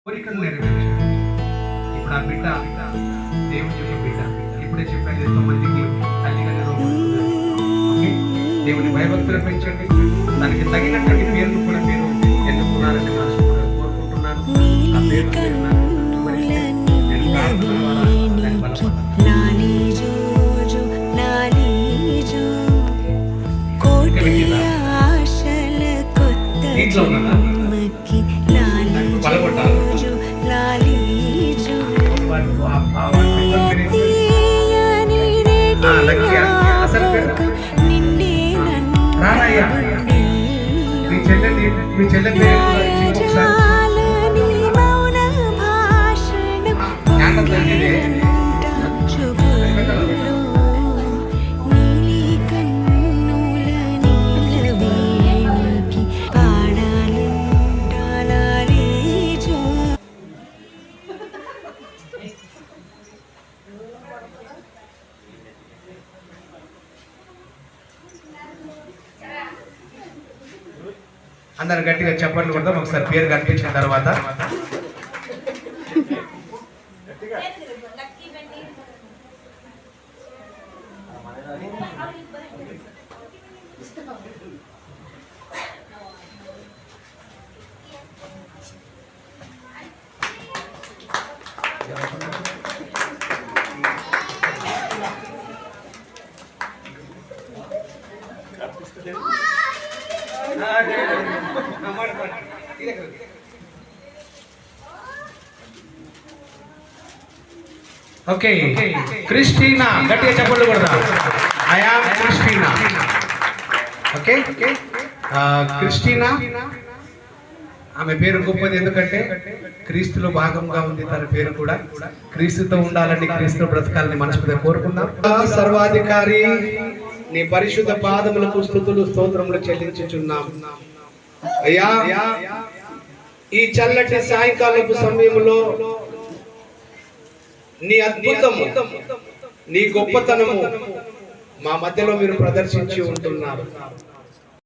కోరికలు నెరవేర్చాడు. ఇప్పుడు ఆ బిడ్డ దేవుని యొక్క బిడ్డ. ఇప్పుడే చెప్పాను, ఎంతో మందికి తల్లిగా ఓకే, దేవుని భయభక్తులు పెంచండి. దానికి తగినటువంటి పేర్లు కూడా మీరు ఎన్నుకున్నారని కోరుకుంటున్నాను. ఆ పేరు ఇంట్లో ఉన్నా పడగొట్టాలి. మీ చెల్లె అందరు గట్టిగా చెప్పండి కొడదాం ఒకసారి పేరు కనిపించిన తర్వాత. ఓకే, క్రిస్టీనా, గట్టిగా చెప్పండి కూడా. I am Christina. Okay, Christina ఆమె పేరు గొప్పది, ఎందుకంటే క్రీస్తులో భాగంగా ఉంది. తన పేరు కూడా క్రీస్తుతో ఉండాలని, క్రీస్తుతో బ్రతకాలని మనస్ఫూర్తిగా కోరుకుందాం. సర్వాధికారి, నీ పరిశుద్ధ పాదములకు స్తుతులు స్తోత్రములు చెల్లించుచున్నాం అయ్యా. ఈ చల్లటి సాయంకాలపు సమయంలో నీ అద్భుతము, నీ గొప్పతనము మా మధ్యలో మీరు ప్రదర్శించి ఉంటున్నారు.